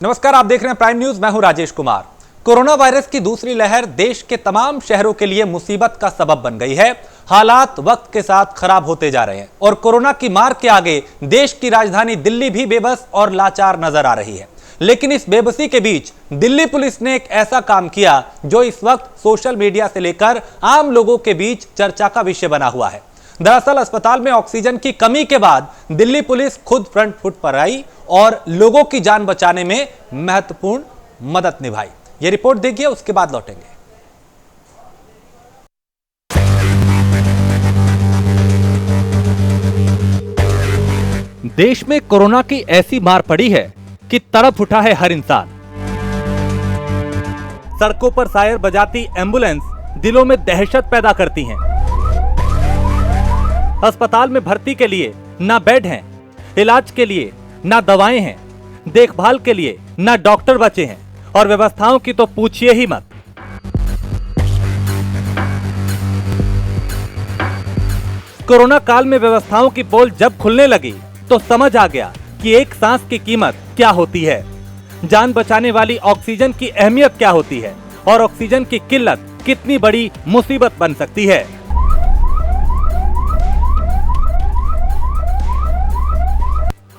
नमस्कार, आप देख रहे हैं प्राइम न्यूज। मैं हूं राजेश कुमार। कोरोना वायरस की दूसरी लहर देश के तमाम शहरों के लिए मुसीबत का सबब बन गई है। हालात वक्त के साथ खराब होते जा रहे हैं और कोरोना की मार के आगे देश की राजधानी दिल्ली भी बेबस और लाचार नजर आ रही है। लेकिन इस बेबसी के बीच दिल्ली पुलिस ने एक ऐसा काम किया जो इस वक्त सोशल मीडिया से लेकर आम लोगों के बीच चर्चा का विषय बना हुआ है। दरअसल अस्पताल में ऑक्सीजन की कमी के बाद दिल्ली पुलिस खुद फ्रंट फुट पर आई और लोगों की जान बचाने में महत्वपूर्ण मदद निभाई। यह रिपोर्ट देखिए, उसके बाद लौटेंगे। देश में कोरोना की ऐसी मार पड़ी है कि तड़प उठा है हर इंसान। सड़कों पर सायर बजाती एम्बुलेंस दिलों में दहशत पैदा करती हैं। अस्पताल में भर्ती के लिए ना बेड हैं, इलाज के लिए ना दवाएं हैं, देखभाल के लिए ना डॉक्टर बचे हैं और व्यवस्थाओं की तो पूछिए ही मत। कोरोना काल में व्यवस्थाओं की पोल जब खुलने लगी तो समझ आ गया कि एक सांस की कीमत क्या होती है, जान बचाने वाली ऑक्सीजन की अहमियत क्या होती है और ऑक्सीजन की किल्लत कितनी बड़ी मुसीबत बन सकती है।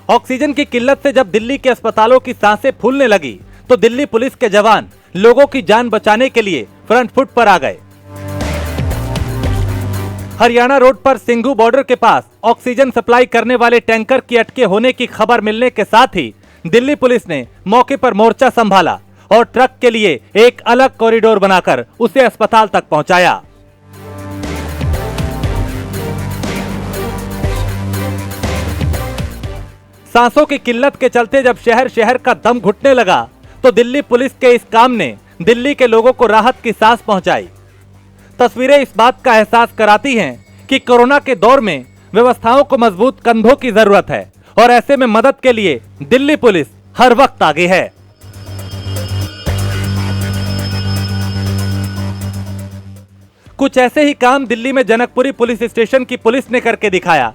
ऑक्सीजन की किल्लत से जब दिल्ली के अस्पतालों की सांसें फूलने लगी तो दिल्ली पुलिस के जवान लोगों की जान बचाने के लिए फ्रंट फुट पर आ गए। हरियाणा रोड पर सिंघू बॉर्डर के पास ऑक्सीजन सप्लाई करने वाले टैंकर की अटके होने की खबर मिलने के साथ ही दिल्ली पुलिस ने मौके पर मोर्चा संभाला और ट्रक के लिए एक अलग कॉरिडोर बनाकर उसे अस्पताल तक पहुंचाया। सांसों की किल्लत के चलते जब शहर शहर का दम घुटने लगा तो दिल्ली पुलिस के इस काम ने दिल्ली के लोगों को राहत की सांस पहुंचाई। तस्वीरें इस बात का एहसास कराती हैं कि कोरोना के दौर में व्यवस्थाओं को मजबूत कंधों की जरूरत है और ऐसे में मदद के लिए दिल्ली पुलिस हर वक्त आगे है। कुछ ऐसे ही काम दिल्ली में जनकपुरी पुलिस स्टेशन की पुलिस ने करके दिखाया,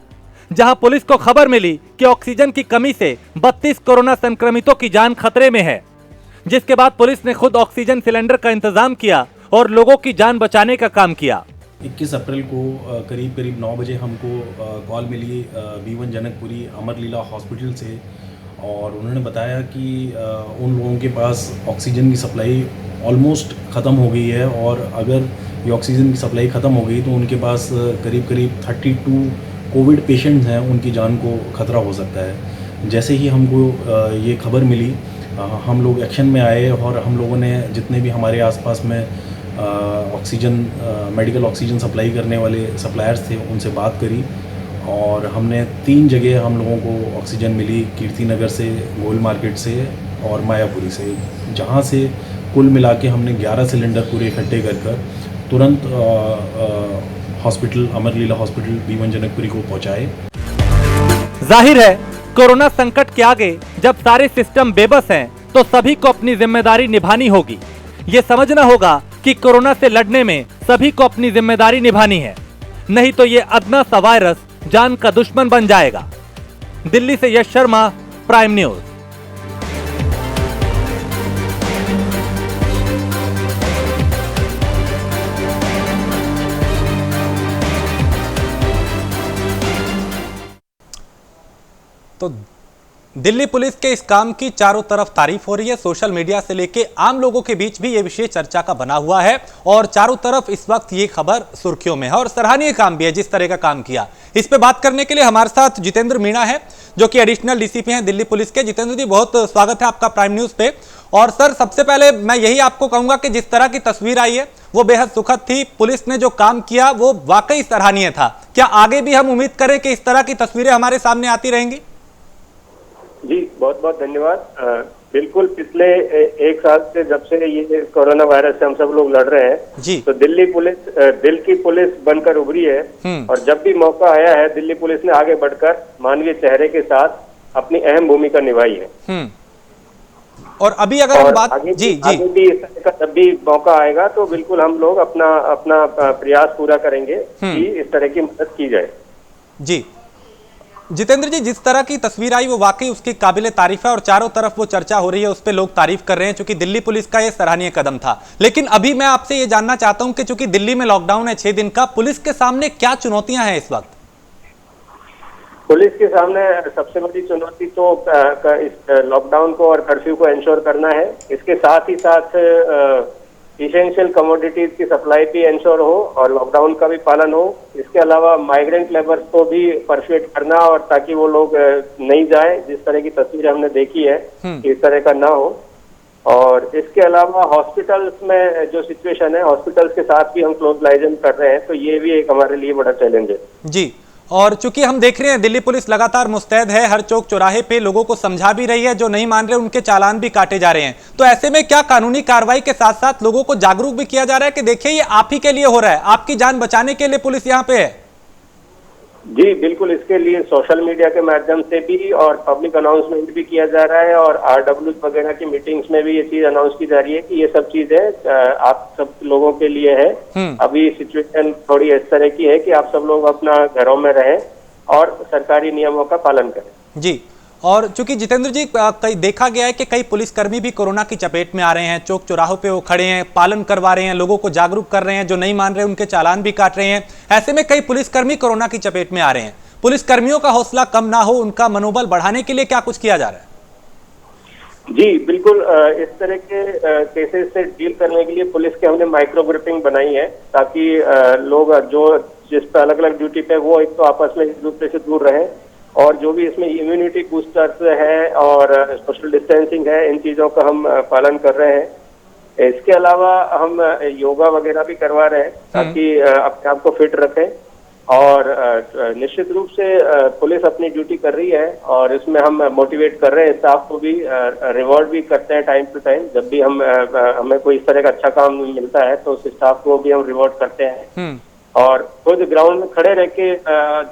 जहां पुलिस को खबर मिली कि ऑक्सीजन की कमी से 32 कोरोना संक्रमितों की जान खतरे में है, जिसके बाद पुलिस ने खुद ऑक्सीजन सिलेंडर का इंतजाम किया और लोगों की जान बचाने का काम किया। 21 अप्रैल को करीब 9 बजे हमको कॉल मिली B1 जनकपुरी अमर लीला हॉस्पिटल से और उन्होंने बताया कि उन लोगों के पास ऑक्सीजन की सप्लाई ऑलमोस्ट ख़त्म हो गई है और अगर ये ऑक्सीजन की सप्लाई ख़त्म हो गई तो उनके पास करीब 32 कोविड पेशेंट्स हैं, उनकी जान को खतरा हो सकता है। जैसे ही हमको ये खबर मिली हम लोग एक्शन में आए और हम लोगों ने जितने भी हमारे आसपास में ऑक्सीजन मेडिकल ऑक्सीजन सप्लाई करने वाले सप्लायर्स थे उनसे बात करी और हमने 3 जगह हम लोगों को ऑक्सीजन मिली, कीर्ति नगर से, गोल मार्केट से और मायापुरी से, जहाँ से कुल मिला के हमने 11 सिलेंडर पूरे इकट्ठे कर तुरंत हॉस्पिटल अमर लीला हॉस्पिटल B1 जनकपुरी को पहुंचाए। जाहिर है कोरोना संकट के आगे जब सारे सिस्टम बेबस हैं तो सभी को अपनी जिम्मेदारी निभानी होगी। ये समझना होगा कि कोरोना से लड़ने में सभी को अपनी जिम्मेदारी निभानी है, नहीं तो ये अदना सा वायरस जान का दुश्मन बन जाएगा। दिल्ली से यश शर्मा, प्राइम न्यूज। तो दिल्ली पुलिस के इस काम की चारों तरफ तारीफ हो रही है। सोशल मीडिया से लेके आम लोगों के बीच भी ये विषय चर्चा का बना हुआ है और चारों तरफ इस वक्त ये खबर सुर्खियों में है और सराहनीय काम भी है जिस तरह का काम किया। इस पे बात करने के लिए हमारे साथ जितेंद्र मीणा है जो कि एडिशनल डीसीपी हैं दिल्ली पुलिस के। जितेंद्र जी, बहुत स्वागत है आपका प्राइम न्यूज पे। और सर, सबसे पहले मैं यही आपको कहूंगा कि जिस तरह की तस्वीर आई है वो बेहद सुखद थी। पुलिस ने जो काम किया वो वाकई सराहनीय था। क्या आगे भी हम उम्मीद करें कि इस तरह की तस्वीरें हमारे सामने आती रहेंगी? जी, बहुत बहुत धन्यवाद। बिल्कुल, पिछले 1 साल से जब से ये कोरोना वायरस से हम सब लोग लड़ रहे हैं जी, तो दिल्ली पुलिस दिल की पुलिस बनकर उभरी है और जब भी मौका आया है दिल्ली पुलिस ने आगे बढ़कर मानवीय चेहरे के साथ अपनी अहम भूमिका निभाई है। और अभी अगर हम बात आगे भी इस तरह का जब भी मौका आएगा तो बिल्कुल हम लोग अपना प्रयास पूरा करेंगे कि इस तरह की मदद की जाए। जी, जितेंद्र जी, जिस तरह की तस्वीर आई वो वाकई उसकी काबिले तारीफ है और चारों तरफ वो चर्चा हो रही है, उस पर लोग तारीफ कर रहे हैं क्योंकि दिल्ली पुलिस का ये सराहनीय कदम था। लेकिन अभी मैं आपसे ये जानना चाहता हूं कि चूंकि दिल्ली में लॉकडाउन है 6 दिन का, पुलिस के सामने क्या चुनौतियां हैं इस वक्त? पुलिस के सामने सबसे बड़ी चुनौती तो इस लॉकडाउन को और कर्फ्यू को इंश्योर करना है। इसके साथ ही साथ इसेंशियल कमोडिटीज की सप्लाई भी इंश्योर हो और लॉकडाउन का भी पालन हो। इसके अलावा माइग्रेंट लेबर्स को भी परसुएट करना और ताकि वो लोग नहीं जाए, जिस तरह की तस्वीर हमने देखी है इस तरह का ना हो। और इसके अलावा हॉस्पिटल्स में जो सिचुएशन है, हॉस्पिटल्स के साथ भी हम क्लोज लाइजन कर रहे हैं, तो ये भी एक हमारे लिए बड़ा चैलेंज है जी। और चूंकि हम देख रहे हैं दिल्ली पुलिस लगातार मुस्तैद है, हर चौक चौराहे पे लोगों को समझा भी रही है, जो नहीं मान रहे उनके चालान भी काटे जा रहे हैं। तो ऐसे में क्या कानूनी कार्रवाई के साथ साथ लोगों को जागरूक भी किया जा रहा है कि देखिए ये आप ही के लिए हो रहा है, आपकी जान बचाने के लिए पुलिस यहाँ पे है? जी बिल्कुल, इसके लिए सोशल मीडिया के माध्यम से भी और पब्लिक अनाउंसमेंट भी किया जा रहा है और RW वगैरह की मीटिंग्स में भी ये चीज अनाउंस की जा रही है कि ये सब चीजें आप सब लोगों के लिए है। अभी सिचुएशन थोड़ी इस तरह की है कि आप सब लोग अपना घरों में रहें और सरकारी नियमों का पालन करें। जी। और चूंकि जितेंद्र जी कई देखा गया है कि कई पुलिसकर्मी भी कोरोना की चपेट में आ रहे हैं, चौक चौराहों पे वो खड़े हैं, पालन करवा रहे हैं, लोगों को जागरूक कर रहे हैं, जो नहीं मान रहे उनके चालान भी काट रहे हैं। ऐसे में कई पुलिसकर्मी कोरोना की चपेट में आ रहे हैं, पुलिसकर्मियों का हौसला कम ना हो, उनका मनोबल बढ़ाने के लिए क्या कुछ किया जा रहा है? जी बिल्कुल, इस तरह के केसेस से डील करने के लिए पुलिस के हमने माइक्रो ग्रुपिंग बनाई है ताकि लोग जो जिस पे अलग अलग ड्यूटी पे वो एक तो आपस में एक दूसरे से दूर रहे और जो भी इसमें इम्यूनिटी बूस्टर्स है और सोशल डिस्टेंसिंग है, इन चीजों का हम पालन कर रहे हैं। इसके अलावा हम योगा वगैरह भी करवा रहे हैं ताकि अपने आप को फिट रखें और निश्चित रूप से पुलिस अपनी ड्यूटी कर रही है और इसमें हम मोटिवेट कर रहे हैं स्टाफ को भी, रिवॉर्ड भी करते हैं टाइम टू टाइम। जब भी हमें कोई इस तरह का अच्छा काम मिलता है तो उस स्टाफ को भी हम रिवॉर्ड करते हैं। और खुद ग्राउंड में खड़े रह के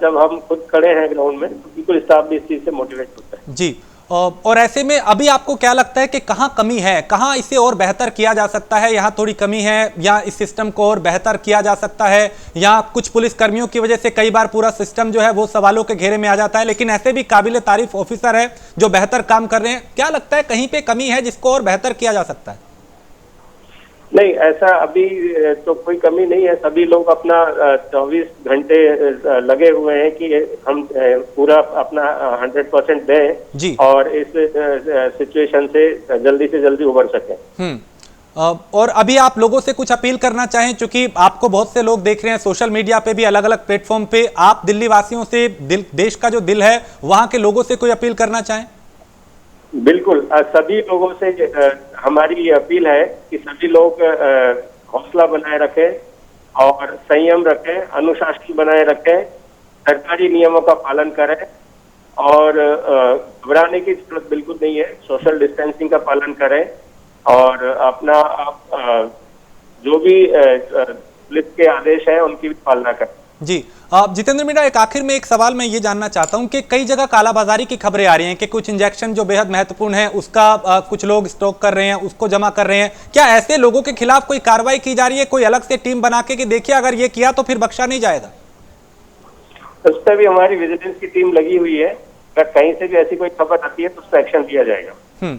जब हम खुद खड़े हैं ग्राउंड में तो बिल्कुल स्टाफ भी इस चीज से मोटिवेट होता है जी। और ऐसे में अभी आपको क्या लगता है कि कहाँ कमी है, कहाँ इसे और बेहतर किया जा सकता है? यहाँ थोड़ी कमी है या इस सिस्टम को और बेहतर किया जा सकता है, या कुछ पुलिस कर्मियों की वजह से कई बार पूरा सिस्टम जो है वो सवालों के घेरे में आ जाता है, लेकिन ऐसे भी काबिले तारीफ ऑफिसर है जो बेहतर काम कर रहे हैं? क्या लगता है कहीं पे कमी है जिसको और बेहतर किया जा सकता है? नहीं, ऐसा अभी तो कोई कमी नहीं है। सभी लोग अपना 24 घंटे लगे हुए हैं कि हम पूरा अपना 100% दें और इस सिचुएशन से जल्दी उबर सकें। और अभी आप लोगों से कुछ अपील करना चाहें, क्योंकि आपको बहुत से लोग देख रहे हैं सोशल मीडिया पे भी, अलग अलग प्लेटफॉर्म पे, आप दिल्ली वासियों से, देश का जो दिल है वहां के लोगों से कोई अपील करना चाहें? बिल्कुल, सभी लोगों से हमारी ये अपील है कि सभी लोग हौसला बनाए रखें और संयम रखें, अनुशासन बनाए रखें, सरकारी नियमों का पालन करें और घबराने की जरूरत बिल्कुल नहीं है। सोशल डिस्टेंसिंग का पालन करें और अपना जो भी पुलिस के आदेश हैं उनकी भी पालना करें। जी। जितेंद्र मीणा, एक आखिर में एक सवाल मैं ये जानना चाहता हूं कि कई जगह कालाबाजारी की खबरें आ रही हैं कि कुछ इंजेक्शन जो बेहद महत्वपूर्ण है उसका कुछ लोग स्टॉक कर रहे हैं, उसको जमा कर रहे हैं। क्या ऐसे लोगों के खिलाफ कोई कार्रवाई की जा रही है, कोई अलग से टीम बना के कि देखिए अगर ये किया तो फिर बख्शा नहीं जाएगा? उस पर भी हमारी विजिलेंस की टीम लगी हुई है, अगर कहीं से भी ऐसी कोई खबर आती है तो उस पर एक्शन लिया जाएगा।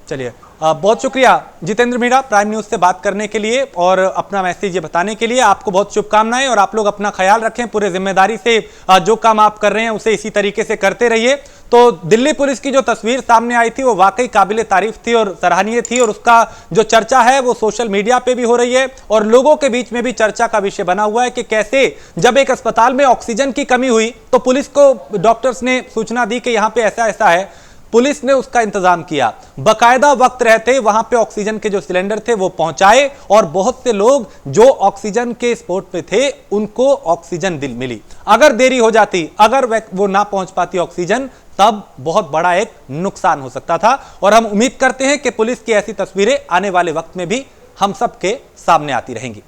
चलिए, बहुत शुक्रिया जितेंद्र मीणा प्राइम न्यूज से बात करने के लिए और अपना मैसेज ये बताने के लिए। आपको बहुत शुभकामनाएं और आप लोग अपना ख्याल रखें, पूरे जिम्मेदारी से जो काम आप कर रहे हैं उसे इसी तरीके से करते रहिए। तो दिल्ली पुलिस की जो तस्वीर सामने आई थी वो वाकई काबिले तारीफ थी और सराहनीय थी, और उसका जो चर्चा है वो सोशल मीडिया पे भी हो रही है और लोगों के बीच में भी चर्चा का विषय बना हुआ है कि कैसे जब एक अस्पताल में ऑक्सीजन की कमी हुई तो पुलिस को डॉक्टर्स ने सूचना दी कि यहाँ पे ऐसा ऐसा है, पुलिस ने उसका इंतजाम किया, बकायदा वक्त रहते वहां पे ऑक्सीजन के जो सिलेंडर थे वो पहुंचाए और बहुत से लोग जो ऑक्सीजन के स्पॉट पे थे उनको ऑक्सीजन मिली। अगर देरी हो जाती, अगर वो ना पहुंच पाती ऑक्सीजन, तब बहुत बड़ा एक नुकसान हो सकता था। और हम उम्मीद करते हैं कि पुलिस की ऐसी तस्वीरें आने वाले वक्त में भी हम सबके सामने आती रहेंगी।